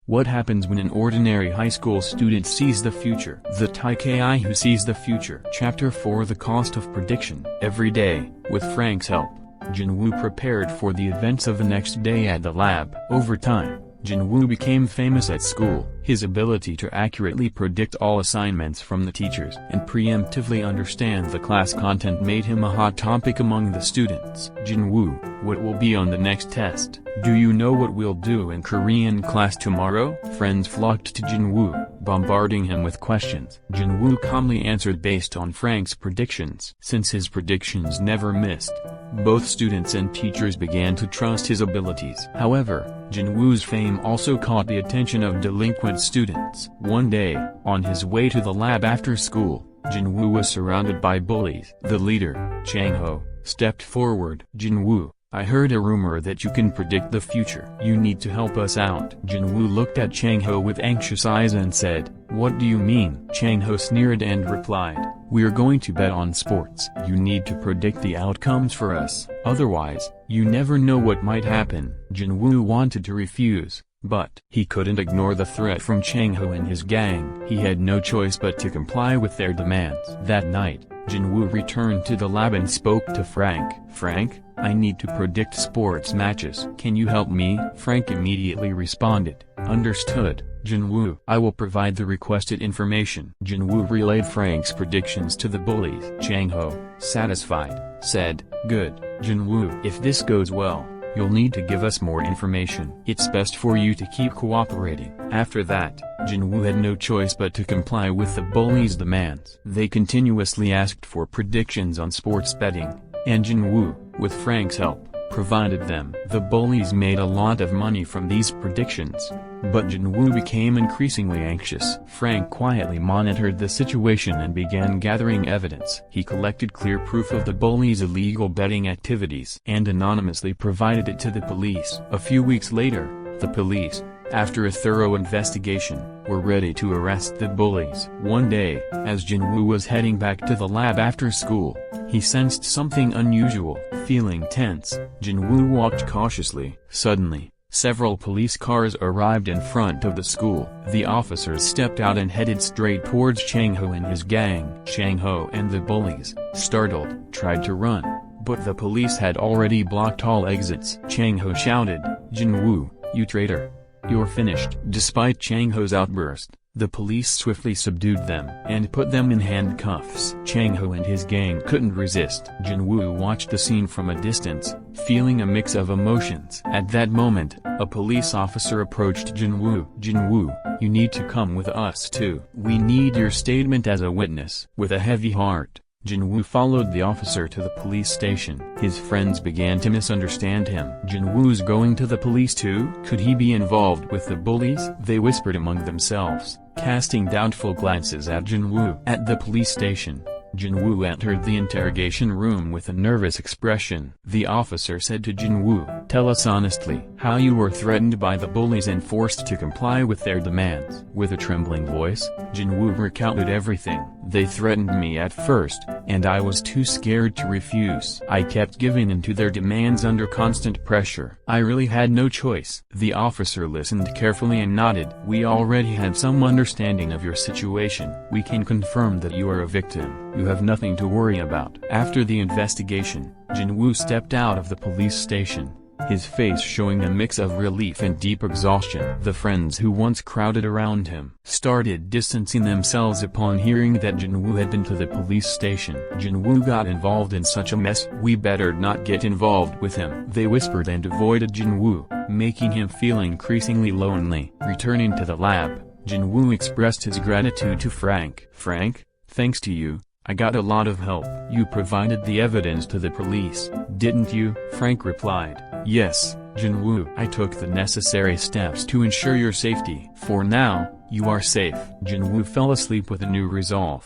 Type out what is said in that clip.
What happens when an ordinary high school student sees the future? The Tyke AI who sees the future. Chapter 4 The Cost of Prediction. Every day, with Frank's help, Jinwoo prepared for the events of the next day at the lab. Over time, Jinwoo became famous at school. His ability to accurately predict all assignments from the teachers and preemptively understand the class content made him a hot topic among the students. Jinwoo, what will be on the next test? Do you know what we'll do in Korean class tomorrow? Friends flocked to Jinwoo, bombarding him with questions. Jinwoo calmly answered based on Frank's predictions. Since his predictions never missed, both students and teachers began to trust his abilities. However, Jinwoo's fame also caught the attention of delinquent students. One day, on his way to the lab after school, Jinwoo was surrounded by bullies. The leader, Chang-ho, stepped forward. Jinwoo, I heard a rumor that you can predict the future. You need to help us out. Jinwoo looked at Chang-ho with anxious eyes and said, What do you mean? Chang-ho sneered and replied, We're going to bet on sports. You need to predict the outcomes for us. Otherwise, you never know what might happen. Jinwoo wanted to refuse, but he couldn't ignore the threat from Chang-ho and his gang. He had no choice but to comply with their demands. That night, Jinwoo returned to the lab and spoke to Frank. Frank, I need to predict sports matches. Can you help me? Frank immediately responded, Understood, Jinwoo. I will provide the requested information. Jinwoo relayed Frank's predictions to the bullies. Chang-ho, satisfied, said, Good, Jinwoo. If this goes well, you'll need to give us more information. It's best for you to keep cooperating. After that, Jinwoo had no choice but to comply with the bullies' demands. They continuously asked for predictions on sports betting, and Jinwoo, with Frank's help, provided them. The bullies made a lot of money from these predictions, but Jinwoo became increasingly anxious. Frank quietly monitored the situation and began gathering evidence. He collected clear proof of the bullies' illegal betting activities and anonymously provided it to the police. A few weeks later, the police, after a thorough investigation, were ready to arrest the bullies. One day, as Jinwoo was heading back to the lab after school, he sensed something unusual. Feeling tense, Jinwoo walked cautiously. Suddenly, several police cars arrived in front of the school. The officers stepped out and headed straight towards Chang-ho and his gang. Chang-ho and the bullies, startled, tried to run, but the police had already blocked all exits. Chang-ho shouted, Jinwoo, you traitor! You're finished. Despite Chang-ho's outburst, the police swiftly subdued them and put them in handcuffs. Chang-ho and his gang couldn't resist. Jinwoo watched the scene from a distance, feeling a mix of emotions. At that moment, a police officer approached Jinwoo. Jinwoo, you need to come with us too. We need your statement as a witness. With a heavy heart, Jinwoo followed the officer to the police station. His friends began to misunderstand him. Jinwoo's going to the police too? Could he be involved with the bullies? They whispered among themselves, casting doubtful glances at Jinwoo. At the police station, Jinwoo entered the interrogation room with a nervous expression. The officer said to Jinwoo, Tell us honestly how you were threatened by the bullies and forced to comply with their demands. With a trembling voice, Jinwoo recounted everything. They threatened me at first, and I was too scared to refuse. I kept giving in to their demands under constant pressure. I really had no choice. The officer listened carefully and nodded. We already have some understanding of your situation. We can confirm that you are a victim. You have nothing to worry about. After the investigation, Jinwoo stepped out of the police station, his face showing a mix of relief and deep exhaustion. The friends who once crowded around him started distancing themselves upon hearing that Jinwoo had been to the police station. Jinwoo got involved in such a mess. We better not get involved with him. They whispered and avoided Jinwoo, making him feel increasingly lonely. Returning to the lab, Jinwoo expressed his gratitude to Frank. Frank, thanks to you, I got a lot of help. You provided the evidence to the police, didn't you? Frank replied, Yes, Jinwoo. I took the necessary steps to ensure your safety. For now, you are safe. Jinwoo fell asleep with a new resolve.